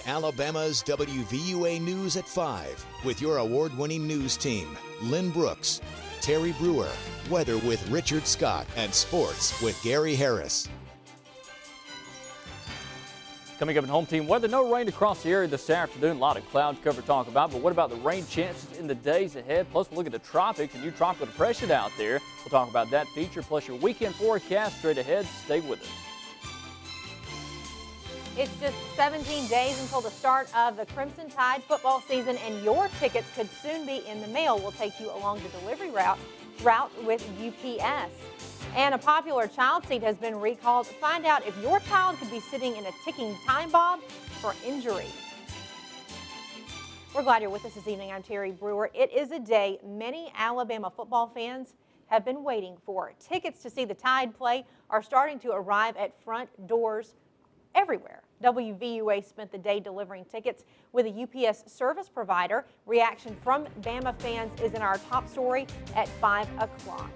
Alabama's WVUA News at 5 with your award-winning news team, Lynn Brooks, Terry Brewer, weather with Richard Scott, and sports with Gary Harris. Coming up in home team weather, no rain across the area this afternoon. A lot of clouds cover to talk about, but what about the rain chances in the days ahead? Plus, we'll look at the tropics and new tropical depression out there. We'll talk about that feature, plus your weekend forecast straight ahead. Stay with us. It's just 17 days until the start of the Crimson Tide football season, and your tickets could soon be in the mail. We'll take you along the delivery route with UPS. And a popular child seat has been recalled. Find out if your child could be sitting in a ticking time bomb for injury. We're glad you're with us this evening. I'm Terry Brewer. It is a day many Alabama football fans have been waiting for. Tickets to see the Tide play are starting to arrive at front doors everywhere. WVUA spent the day delivering tickets with a UPS service provider. Reaction from Bama fans is in our top story at 5 o'clock.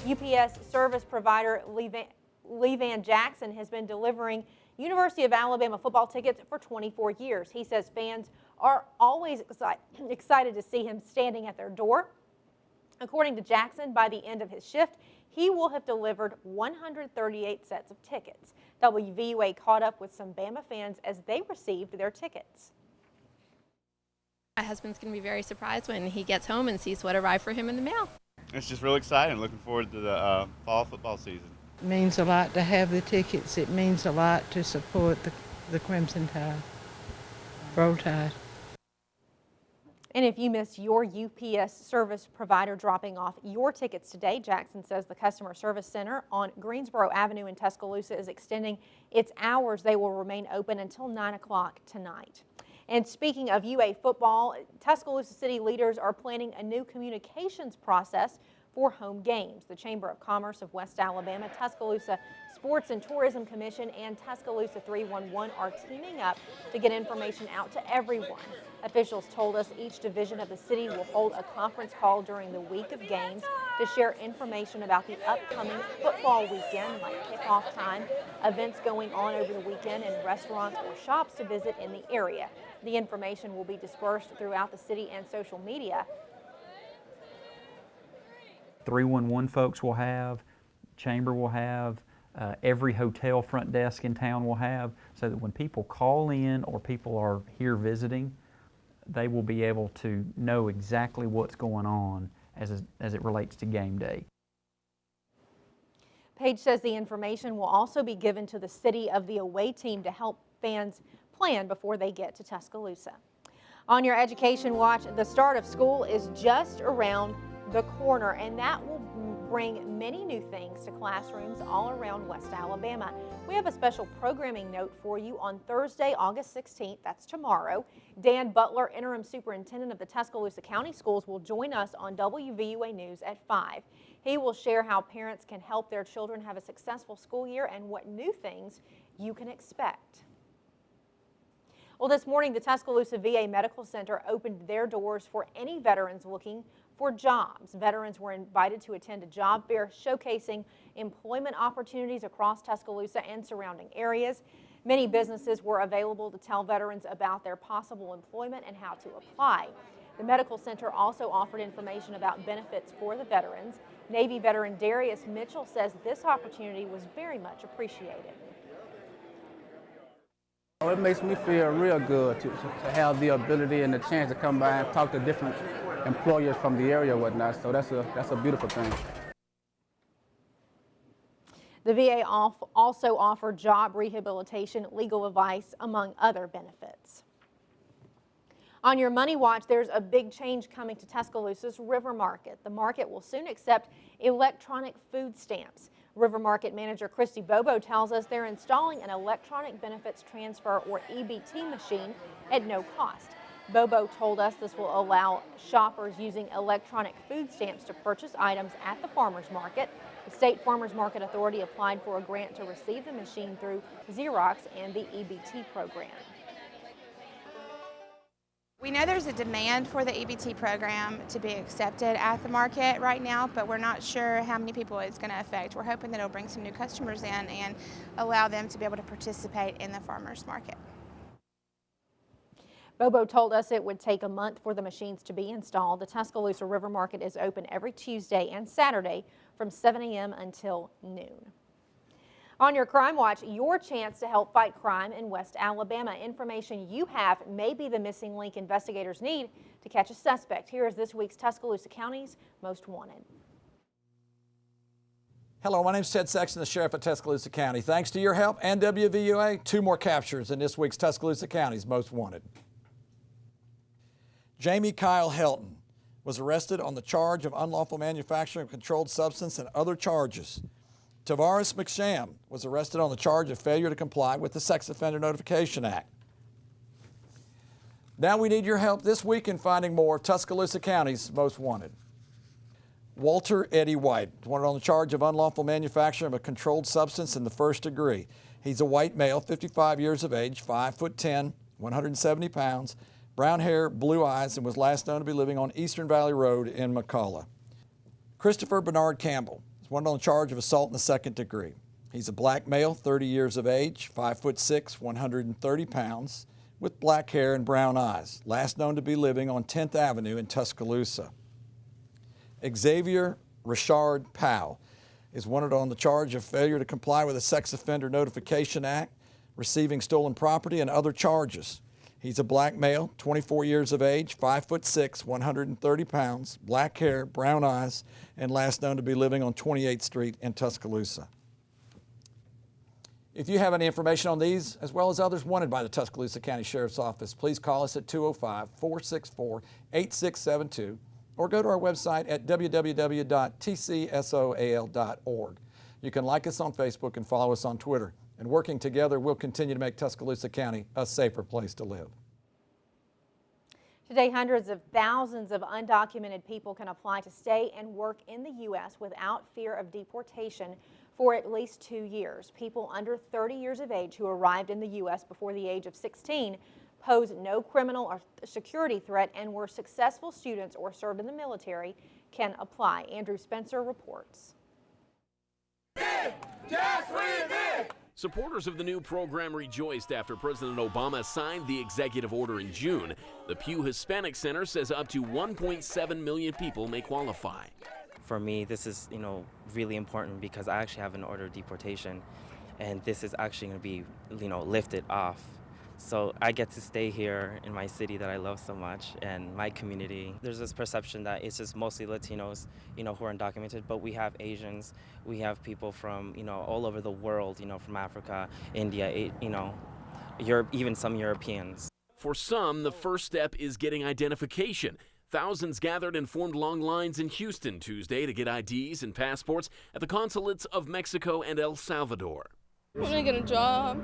UPS service provider Lee Van Jackson has been delivering University of Alabama football tickets for 24 years. He says fans are always excited to see him standing at their door. According to Jackson, by the end of his shift, he will have delivered 138 sets of tickets. WVUA caught up with some Bama fans as they received their tickets. My husband's going to be very surprised when he gets home and sees what arrived for him in the mail. It's just really exciting. Looking forward to the fall football season. It means a lot to have the tickets. It means a lot to support the Crimson Tide, Roll Tide. And if you missed your UPS service provider dropping off your tickets today, Jackson says the Customer Service Center on Greensboro Avenue in Tuscaloosa is extending its hours. They will remain open until 9 o'clock tonight. And speaking of UA football, Tuscaloosa city leaders are planning a new communications process for home games. The Chamber of Commerce of West Alabama, Tuscaloosa Sports and Tourism Commission, and Tuscaloosa 311 are teaming up to get information out to everyone. Officials told us each division of the city will hold a conference call during the week of games to share information about the upcoming football weekend, like kickoff time, events going on over the weekend, and restaurants or shops to visit in the area. The information will be dispersed throughout the city and social media. 311 folks will have, Chamber will have, every hotel front desk in town will have, so that when people call in or people are here visiting, they will be able to know exactly what's going on as it relates to game day. Page says the information will also be given to the city of the away team to help fans plan before they get to Tuscaloosa. On your education watch, the start of school is just around the corner, and that will bring many new things to classrooms all around West Alabama. We have a special programming note for you on Thursday, August 16th. That's tomorrow. Dan Butler, interim superintendent of the Tuscaloosa County Schools, will join us on WVUA News at 5. He will share how parents can help their children have a successful school year and what new things you can expect. Well, this morning, the Tuscaloosa VA Medical Center opened their doors for any veterans looking for jobs. Veterans were invited to attend a job fair showcasing employment opportunities across Tuscaloosa and surrounding areas. Many businesses were available to tell veterans about their possible employment and how to apply. The medical center also offered information about benefits for the veterans. Navy veteran Darius Mitchell says this opportunity was very much appreciated. It makes me feel real good to have the ability and the chance to come by and talk to different employers from the area and whatnot. So that's a beautiful thing. The VA also offered job rehabilitation, legal advice, among other benefits. On your Money Watch, there's a big change coming to Tuscaloosa's River Market. The market will soon accept electronic food stamps. River Market manager Christy Bobo tells us they're installing an electronic benefits transfer or EBT machine at no cost. Bobo told us this will allow shoppers using electronic food stamps to purchase items at the farmers market. The State Farmers Market Authority applied for a grant to receive the machine through Xerox and the EBT program. We know there's a demand for the EBT program to be accepted at the market right now, but we're not sure how many people it's going to affect. We're hoping that it'll bring some new customers in and allow them to be able to participate in the farmers market. Bobo told us it would take a month for the machines to be installed. The Tuscaloosa River Market is open every Tuesday and Saturday from 7 a.m. until noon. On your Crime Watch, your chance to help fight crime in West Alabama. Information you have may be the missing link investigators need to catch a suspect. Here is this week's Tuscaloosa County's Most Wanted. Hello, my name is Ted Sexton, the Sheriff of Tuscaloosa County. Thanks to your help and WVUA, 2 more captures in this week's Tuscaloosa County's Most Wanted. Jamie Kyle Helton was arrested on the charge of unlawful manufacturing of controlled substance and other charges. Tavares McSham was arrested on the charge of failure to comply with the Sex Offender Notification Act. Now we need your help this week in finding more of Tuscaloosa County's Most Wanted. Walter Eddie White is wanted on the charge of unlawful manufacturing of a controlled substance in the first degree. He's a white male, 55 years of age, 5'10", 170 pounds, brown hair, blue eyes, and was last known to be living on Eastern Valley Road in McCalla. Christopher Bernard Campbell is wanted on the charge of assault in the second degree. He's a black male, 30 years of age, 5'6", 130 pounds, with black hair and brown eyes, last known to be living on 10th Avenue in Tuscaloosa. Xavier Richard Powell is wanted on the charge of failure to comply with the Sex Offender Notification Act, receiving stolen property, and other charges. He's a black male, 24 years of age, 5'6", 130 pounds, black hair, brown eyes, and last known to be living on 28th Street in Tuscaloosa. If you have any information on these, as well as others wanted by the Tuscaloosa County Sheriff's Office, please call us at 205-464-8672 or go to our website at www.tcsoal.org. You can like us on Facebook and follow us on Twitter. And working together, we'll continue to make Tuscaloosa County a safer place to live. Today, hundreds of thousands of undocumented people can apply to stay and work in the U.S. without fear of deportation for at least 2 years. People under 30 years of age who arrived in the U.S. before the age of 16 pose no criminal or security threat and were successful students or served in the military can apply. Andrew Spencer reports. Supporters of the new program rejoiced after President Obama signed the executive order in June. The Pew Hispanic Center says up to 1.7 million people may qualify. For me, this is, really important because I actually have an order of deportation, and this is actually going to be, lifted off. So I get to stay here in my city that I love so much and my community. There's this perception that it's just mostly Latinos, who are undocumented, but we have Asians, we have people from, all over the world, from Africa, India, Europe, even some Europeans. For some, the first step is getting identification. Thousands gathered and formed long lines in Houston Tuesday to get IDs and passports at the consulates of Mexico and El Salvador. I want to get a job.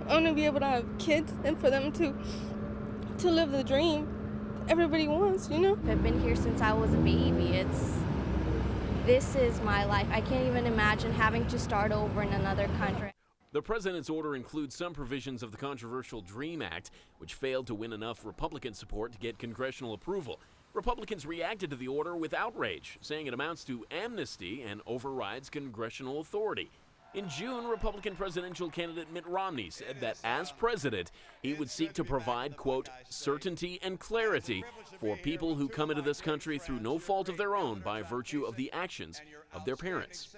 I want to be able to have kids and for them to live the dream everybody wants, I've been here since I was a baby. This is my life. I can't even imagine having to start over in another country. The president's order includes some provisions of the controversial DREAM Act, which failed to win enough Republican support to get congressional approval. Republicans reacted to the order with outrage, saying it amounts to amnesty and overrides congressional authority. In June, Republican presidential candidate Mitt Romney said that as president, he would seek to provide, quote, certainty and clarity for people who come into this country through no fault of their own by virtue of the actions of their parents.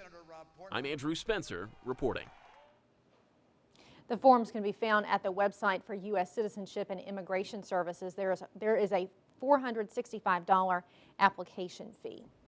I'm Andrew Spencer, reporting. The forms can be found at the website for U.S. Citizenship and Immigration Services. There is a $465 application fee.